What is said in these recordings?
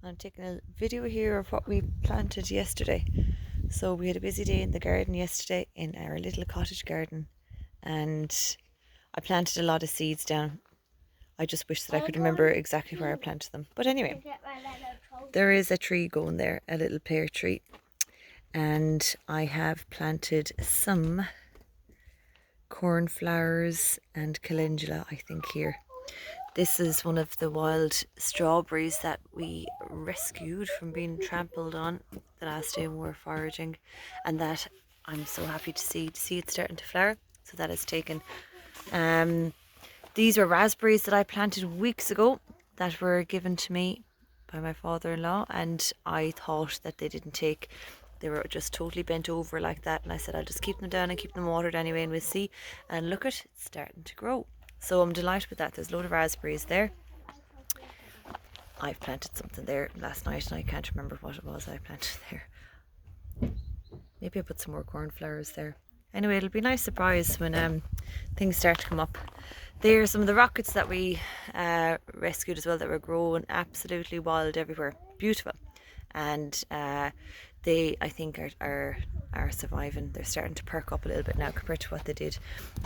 I'm taking a video here of what we planted yesterday. So we had a busy day in the garden yesterday in our little cottage garden, and I planted a lot of seeds down. I just wish that I could remember exactly where I planted them. But anyway, there is a tree going there, a little pear tree, and I have planted some cornflowers and calendula, I think, here. This is one of the wild strawberries that we rescued from being trampled on the last day when we were foraging, and that I'm so happy to see it starting to flower. So that has taken. These were raspberries that I planted weeks ago that were given to me by my father-in-law, and I thought that they didn't take. They were just totally bent over like that, and I said I'll just keep them down and keep them watered anyway, and we'll see. And look at it, it's starting to grow. So I'm delighted with that. There's a load of raspberries there. I've planted something there last night and I can't remember what it was I planted there. Maybe I put some more cornflowers there. Anyway, it'll be a nice surprise when things start to come up. There's some of the rockets that we rescued as well that were growing absolutely wild everywhere. Beautiful. And they, I think, are surviving. They're starting to perk up a little bit now compared to what they did.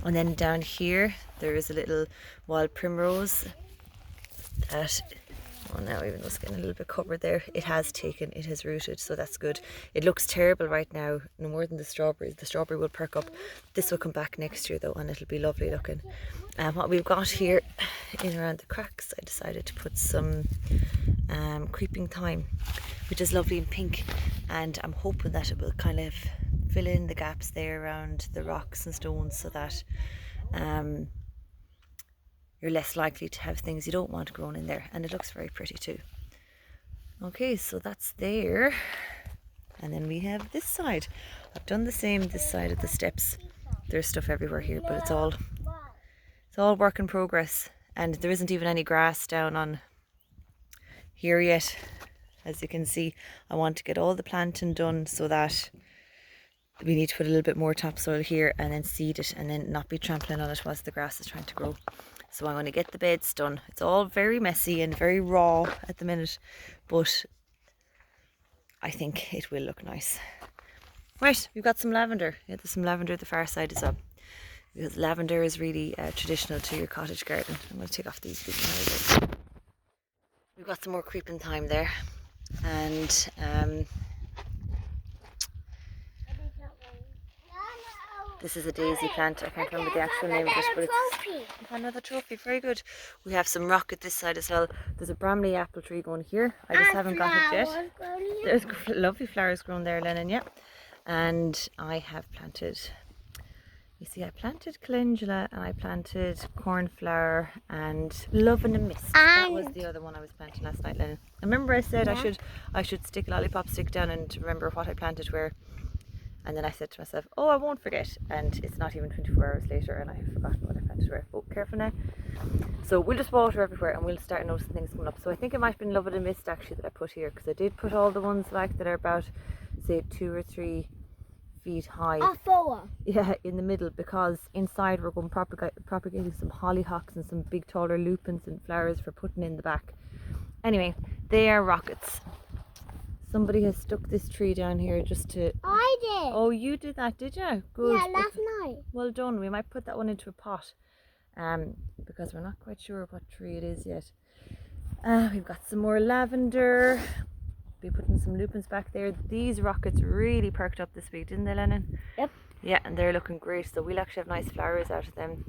And then down here there is a little wild primrose that, oh, now even though it's getting a little bit covered there, it has rooted, so that's good. It looks terrible right now, no more than the strawberries. The strawberry will perk up. This will come back next year though, and it'll be lovely looking. What we've got here in around the cracks, I decided to put some creeping thyme, which is lovely in pink, and I'm hoping that it will kind of fill in the gaps there around the rocks and stones, so that you're less likely to have things you don't want grown in there, and it looks very pretty too. Okay, so that's there, and then we have this side. I've done the same this side of the steps. There's stuff everywhere here, but it's all work in progress, and there isn't even any grass down on here yet. As you can see, I want to get all the planting done so that we need to put a little bit more topsoil here and then seed it, and then not be trampling on it whilst the grass is trying to grow. So I'm going to get the beds done. It's all very messy and very raw at the minute, but I think it will look nice. Right, we've got some lavender. Yeah, there's some lavender at the far side as well, because lavender is really traditional to your cottage garden. I'm going to take off these big flowers. We've got some more creeping thyme there, and this is a daisy plant. I can't remember the actual name of it, but it's another trophy. Very good. We have some rocket this side as well. There's a Bramley apple tree going here. I just haven't got it yet. There's lovely flowers grown there, Lennon, yeah. And I have planted, you see, I planted calendula and I planted cornflower and love in a mist. That was the other one I was planting last night, Lennon. I remember I said I should stick a lollipop stick down and remember what I planted where. And then I said to myself, oh, I won't forget. And it's not even 24 hours later and I have forgotten what I planted where. Oh, careful now. So we'll just water everywhere and we'll start noticing things coming up. So I think it might have been Love in a Mist actually that I put here, because I did put all the ones like that are about, say, 2 or 3 feet high. 4. Yeah, in the middle, because inside we're going propagating some hollyhocks and some big taller lupins and flowers for putting in the back. Anyway, they are rockets. Somebody has stuck this tree down here just to... I did. Oh, you did that, did you? Good. Yeah, last night. Well done. We might put that one into a pot, because we're not quite sure what tree it is yet. We've got some more lavender. Be putting some lupins back there. These rockets really perked up this week, didn't they, Lennon? Yep. Yeah, and they're looking great. So we'll actually have nice flowers out of them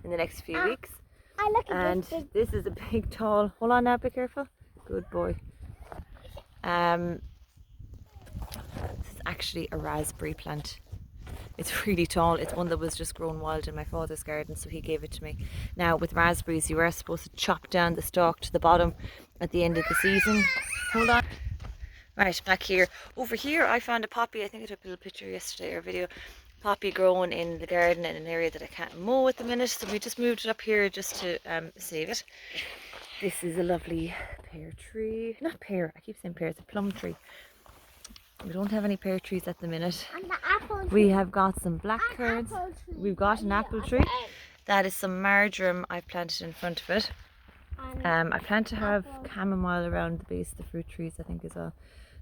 in the next few weeks. I look at And this is a big, tall... Hold on now, be careful. Good boy. This is actually a raspberry plant. It's really tall. It's one that was just grown wild in my father's garden, so he gave it to me. Now with raspberries you are supposed to chop down the stalk to the bottom at the end of the season. Hold on. Right, back here. Over here I found a poppy. I think I took a little picture yesterday or video. Poppy growing in the garden in an area that I can't mow at the minute, so we just moved it up here just to save it. This is a lovely pear tree. Not pear, I keep saying pear, it's a plum tree. We don't have any pear trees at the minute. And the apple tree. We have got some blackcurrants. We've got an apple tree. That is some marjoram I've planted in front of it. And I plan to have chamomile around the base of the fruit trees, I think, as well.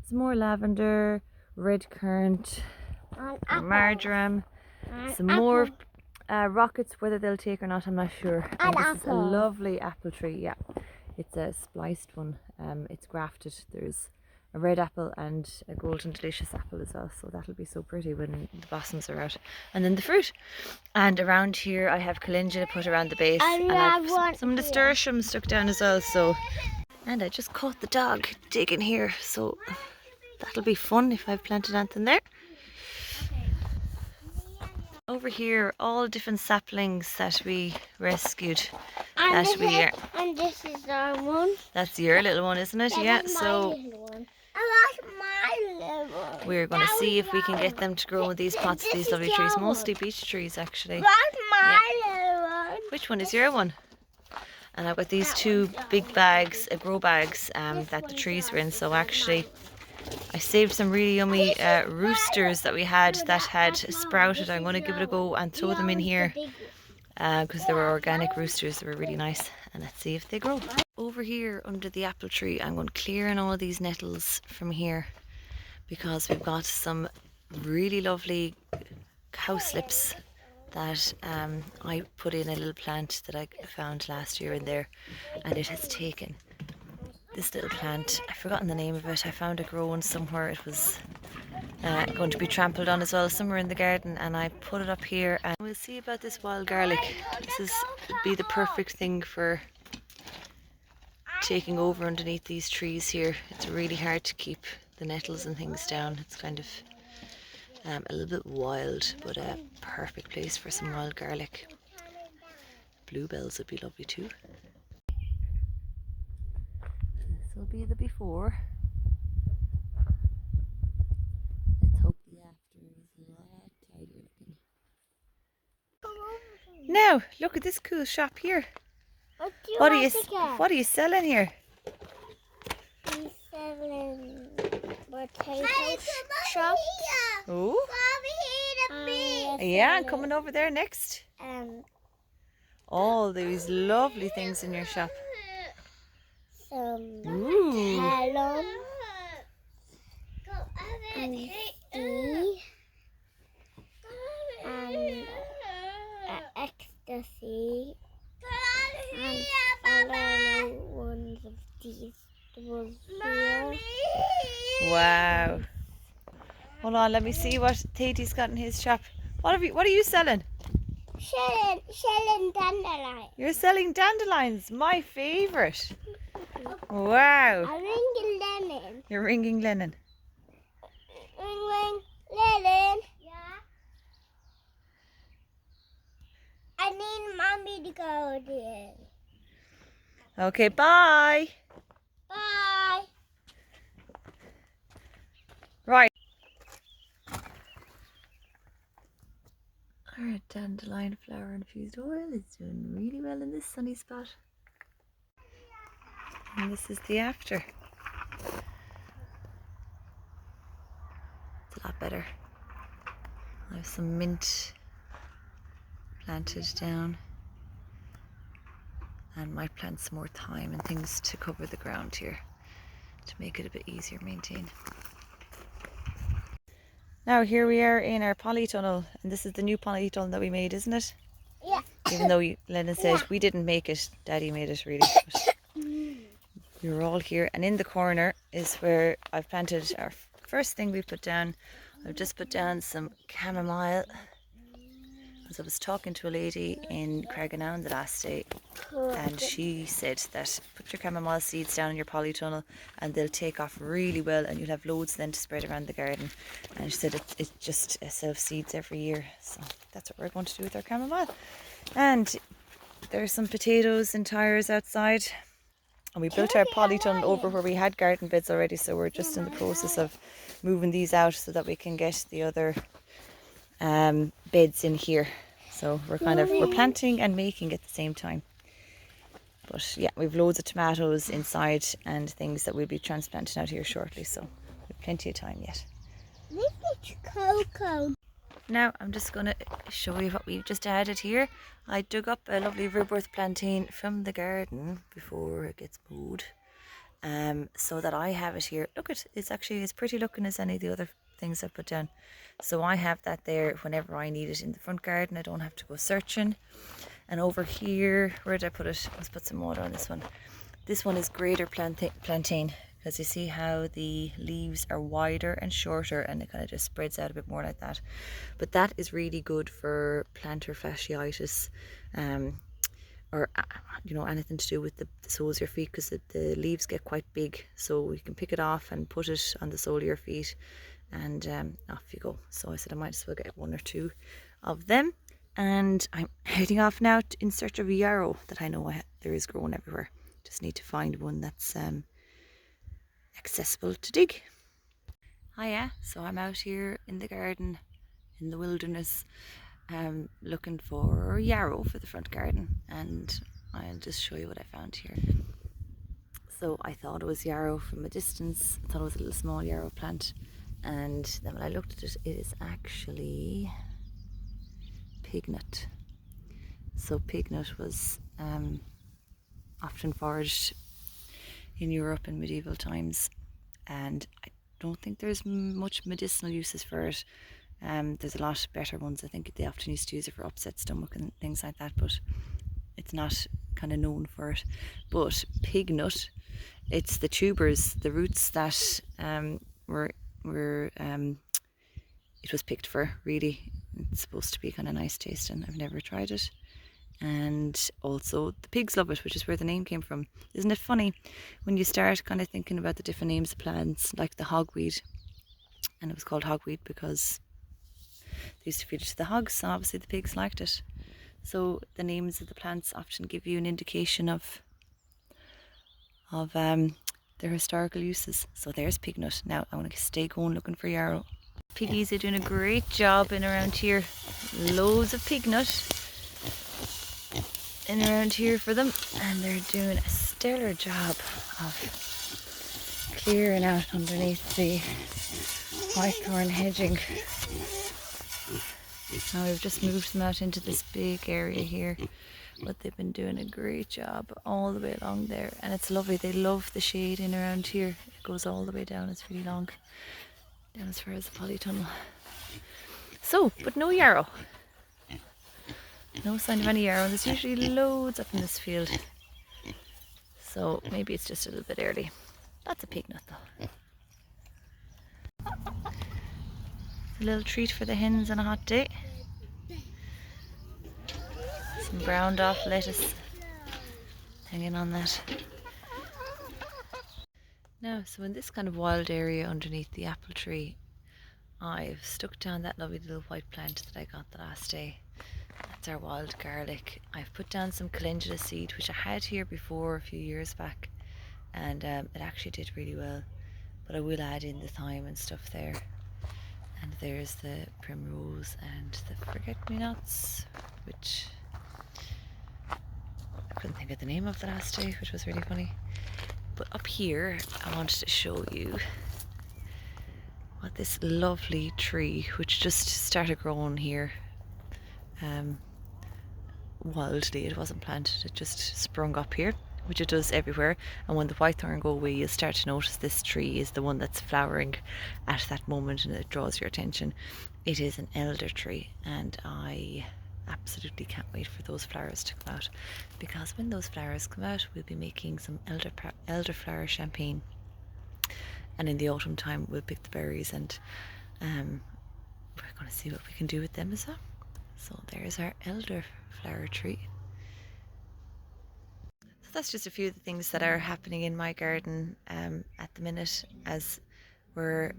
Some more lavender, red currant, marjoram, some more rockets. Whether they'll take or not, I'm not sure. And this is a lovely apple tree. Yeah, it's a spliced one. It's grafted. There's a red apple and a golden delicious apple as well, so that'll be so pretty when the blossoms are out. And then the fruit. And around here I have calendula put around the base, and I've some nasturtium stuck down as well. So, and I just caught the dog digging here, so that'll be fun if I've planted anything there. Over here, all different saplings that we rescued last year. And this is our one. That's your little one, isn't it? Yeah, so I like my little one. we're going to see if we can get them to grow in these pots, these lovely trees. Mostly beech trees, actually. That's my little one. Which one is your one? And I've got these two big bags, grow bags, that the trees were in. So actually, I saved some really yummy roosters that we had that had sprouted. I'm going to give it a go and throw them in here because they were organic roosters. They were really nice, and let's see if they grow. Over here under the apple tree, I'm going to clear in all these nettles from here because we've got some really lovely cowslips that I put in a little plant that I found last year in there, and it has taken. This little plant, I've forgotten the name of it. I found it growing somewhere. It was going to be trampled on as well somewhere in the garden, and I put it up here. And we'll see about this wild garlic. This would be the perfect thing for taking over underneath these trees here. It's really hard to keep the nettles and things down. It's kind of a little bit wild, but a perfect place for some wild garlic. Bluebells would be lovely too. This will be the before. Let's hope the after is a lot tidier looking. Now, look at this cool shop here. What are you selling here? He's selling potato chops. Oh, yeah, I'm coming over there next. All these lovely things in your shop. Some Ooh. melon and tea and ecstasy and other ones of these was here. Wow. Hold on, let me see what Tatey's got in his shop. What are you selling? Selling dandelion. You're selling dandelions, my favourite. Wow. I'm ringing Lennon. You're ringing Lennon. Ring, Lennon. Yeah. I need mommy to go there. Okay, bye. Bye. Right. Our dandelion flower infused oil is doing really well in this sunny spot. And this is the after. It's a lot better. I have some mint planted down, and might plant some more thyme and things to cover the ground here to make it a bit easier to maintain. Now here we are in our polytunnel, and this is the new polytunnel that we made, isn't it? Yeah. Even though Lennon said we didn't make it, Daddy made it really. But we were all here, and in the corner is where I've planted our first thing we put down. I've just put down some chamomile. As I was talking to a lady in Craigenown the last day, and she said that put your chamomile seeds down in your polytunnel and they'll take off really well, and you'll have loads then to spread around the garden. And she said it just self seeds every year, so that's what we're going to do with our chamomile. And there's some potatoes and tires outside, and we built our polytunnel over where we had garden beds already, so we're just in the process of moving these out so that we can get the other beds in here. So we're planting and making at the same time. But yeah, we've loads of tomatoes inside and things that we'll be transplanting out here shortly, so we've plenty of time yet. This is cocoa. Now I'm just going to show you what we've just added here. I dug up a lovely Rubworth plantain from the garden before it gets mowed, so that I have it here. Look, it's actually as pretty looking as any of the other things I put down. So I have that there whenever I need it in the front garden. I don't have to go searching. And over here, where did I put it? Let's put some water on this one. This one is greater plantain, because you see how the leaves are wider and shorter, and it kind of just spreads out a bit more like that. But that is really good for plantar fasciitis, or anything to do with the soles of your feet, because the leaves get quite big. So you can pick it off and put it on the sole of your feet, and off you go. So I said I might as well get one or two of them. And I'm heading off now in search of a yarrow that I know there is growing everywhere. Just need to find one that's accessible to dig. Hiya, so I'm out here in the garden, in the wilderness, looking for yarrow for the front garden, and I'll just show you what I found here. So I thought it was yarrow from a distance. I thought it was a little small yarrow plant, and then when I looked at it, it is actually pignut. So pignut was often foraged in Europe in medieval times, and I don't think there's much medicinal uses for it. There's a lot better ones. I think they often used to use it for upset stomach and things like that, but it's not kind of known for it. But pignut, it's the tubers, the roots that it was picked for, really. It's supposed to be kind of nice tasting. I've never tried it. And also the pigs love it, which is where the name came from. Isn't it funny when you start kind of thinking about the different names of plants, like the hogweed, and it was called hogweed because they used to feed it to the hogs, and obviously the pigs liked it. So the names of the plants often give you an indication of their historical uses. So there's pignut. Now I want to stay going looking for yarrow. Piggies are doing a great job in around here. Loads of pignut in around here for them, and they're doing a stellar job of clearing out underneath the whitethorn hedging. Now we've just moved them out into this big area here, but they've been doing a great job all the way along there, and it's lovely. They love the shade in around here. It goes all the way down. It's really long, down as far as the polytunnel. So, but no yarrow. No sign of any yarrow. There's usually loads up in this field, so maybe it's just a little bit early. That's a pignut though. A little treat for the hens on a hot day. Some browned off lettuce hanging on that. Now, so in this kind of wild area underneath the apple tree, I've stuck down that lovely little white plant that I got the last day. That's our wild garlic. I've put down some calendula seed, which I had here before a few years back, and it actually did really well. But I will add in the thyme and stuff there. And there's the primrose and the forget-me-nots, which I couldn't think of the name of the last day, which was really funny. But up here, I wanted to show you what this lovely tree, which just started growing here wildly. It wasn't planted, it just sprung up here, which it does everywhere. And when the whitethorn go away, you'll start to notice this tree is the one that's flowering at that moment, and it draws your attention. It is an elder tree, and I absolutely can't wait for those flowers to come out, because when those flowers come out, we'll be making some elderflower champagne, and in the autumn time we'll pick the berries, and we're going to see what we can do with them as well. So there's our elderflower tree. So that's just a few of the things that are happening in my garden at the minute, as we're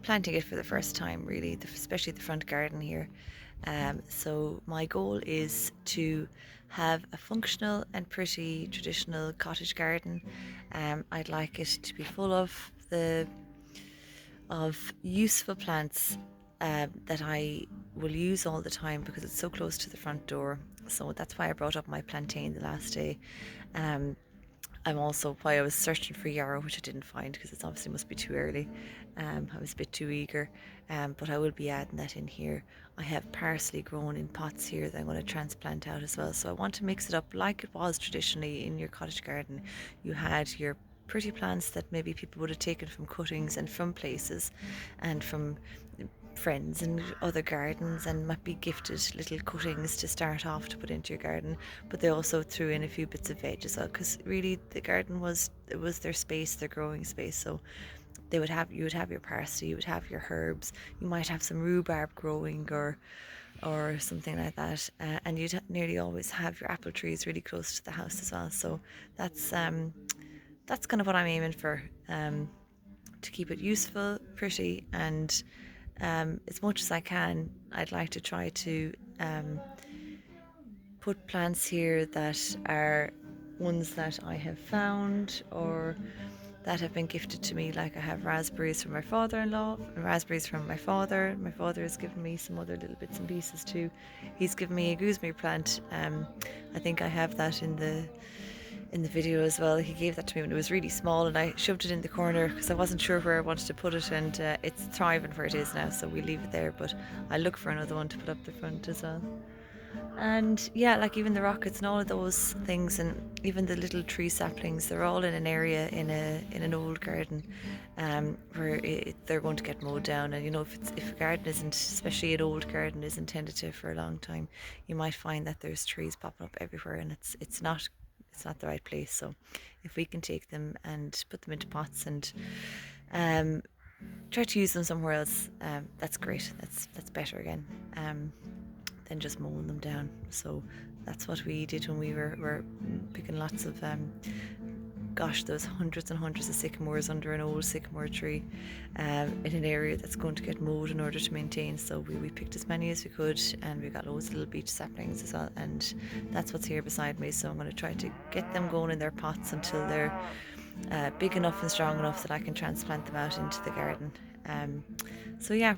planting it for the first time, really, especially the front garden here. So my goal is to have a functional and pretty traditional cottage garden. I'd like it to be full of useful plants that I will use all the time, because it's so close to the front door. So that's why I brought up my plantain the last day. I'm also, while I was searching for yarrow, which I didn't find because it's obviously must be too early, I was a bit too eager, but I will be adding that in here. I have parsley grown in pots here that I'm going to transplant out as well, so I want to mix it up like it was traditionally in your cottage garden. You had your pretty plants that maybe people would have taken from cuttings and from places and from friends and other gardens, and might be gifted little cuttings to start off to put into your garden, but they also threw in a few bits of veg as well, because really the garden was, it was their space, their growing space. So they would have, you would have your parsley, you would have your herbs, you might have some rhubarb growing or something like that, and you'd nearly always have your apple trees really close to the house as well. So that's kind of what I'm aiming for, to keep it useful, pretty, and as much as I can, I'd like to try to put plants here that are ones that I have found or that have been gifted to me. Like I have raspberries from my father-in-law, and raspberries from my father. My father has given me some other little bits and pieces too. He's given me a gooseberry plant. I think I have that in the video as well. He gave that to me when it was really small, and I shoved it in the corner because I wasn't sure where I wanted to put it, and it's thriving where it is now, so we leave it there, but I look for another one to put up the front as well. And yeah, like even the rockets and all of those things, and even the little tree saplings, they're all in an area in an old garden, where they're going to get mowed down. And you know, if a garden isn't, especially an old garden, isn't tended to for a long time, you might find that there's trees popping up everywhere, and it's not the right place. So if we can take them and put them into pots and try to use them somewhere else, that's great. That's better again. Than just mowing them down. So that's what we did when we were picking lots of gosh, there's hundreds and hundreds of sycamores under an old sycamore tree, in an area that's going to get mowed in order to maintain. So we picked as many as we could, and we got loads of little beech saplings as well, and that's what's here beside me. So I'm going to try to get them going in their pots until they're big enough and strong enough that I can transplant them out into the garden. So yeah,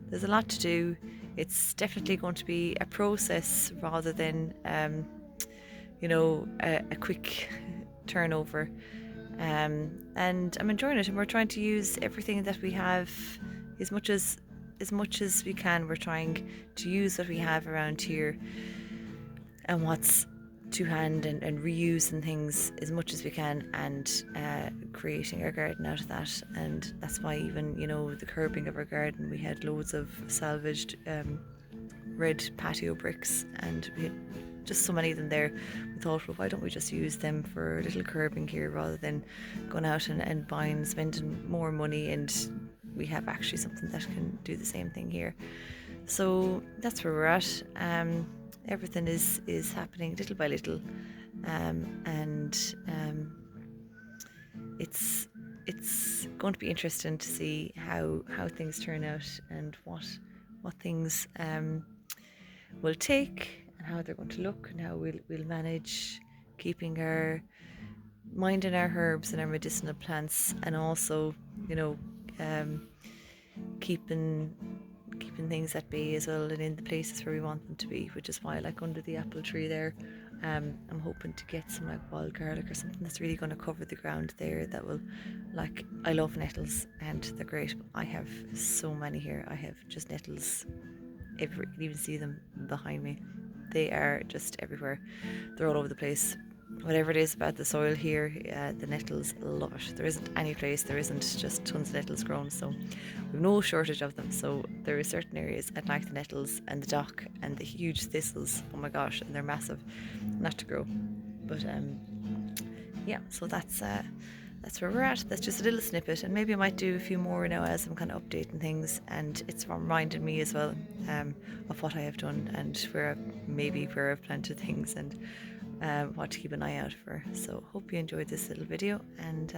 there's a lot to do. It's definitely going to be a process rather than a quick turnover, and I'm enjoying it, and we're trying to use everything that we have as much as we can. We're trying to use what we have around here and what's to hand, and reusing things as much as we can, and creating our garden out of that. And that's why even the curbing of our garden, we had loads of salvaged red patio bricks, and we had just so many of them there. We thought, well, why don't we just use them for a little curbing here rather than going out and buying, spending more money, and we have actually something that can do the same thing here. So that's where we're at. Everything is happening little by little, and it's going to be interesting to see how things turn out, and what things will take, and how they're going to look, and how we'll manage keeping minding our herbs and our medicinal plants, and also keeping things at bay as well, and in the places where we want them to be, which is why, like under the apple tree there, I'm hoping to get some like wild garlic or something that's really going to cover the ground there, that will, like, I love nettles and they're great. I have so many here. I have just nettles everywhere. You can even see them behind me. They are just everywhere. They're all over the place. Whatever it is about the soil here, the nettles love it. There isn't any place there isn't just tons of nettles grown, so we've no shortage of them. So there are certain areas I'd like the nettles and the dock and the huge thistles, oh my gosh, and they're massive, not to grow. But yeah, so that's where we're at. That's just a little snippet, and maybe I might do a few more now as I'm kind of updating things, and it's reminding me as well of what I have done, and where I've planted things, and what to keep an eye out for. So hope you enjoyed this little video, and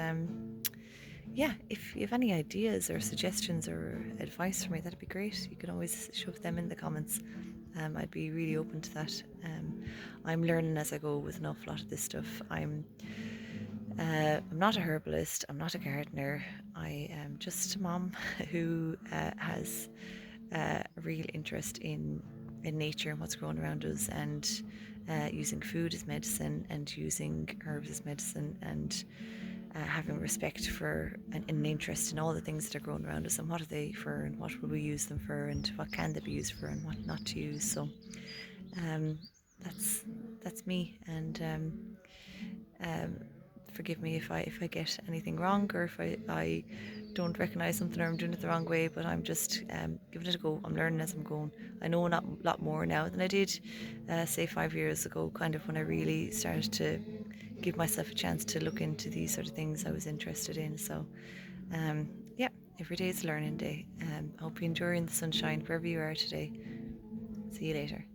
yeah, if you have any ideas or suggestions or advice for me, that'd be great. You can always shove them in the comments. I'd be really open to that. I'm learning as I go with an awful lot of this stuff. I'm not a herbalist, I'm not a gardener, I am just a mom who has a real interest in in nature and what's growing around us, and using food as medicine and using herbs as medicine, and having respect for and an interest in all the things that are growing around us and what are they for and what will we use them for and what can they be used for and what not to use. So that's me, and forgive me if I get anything wrong, or if I don't recognise something or I'm doing it the wrong way, but I'm just giving it a go. I'm learning as I'm going. I know a lot more now than I did say 5 years ago, kind of when I really started to give myself a chance to look into these sort of things I was interested in. So yeah, every day is a learning day. I hope you're enjoying the sunshine wherever you are today. See you later.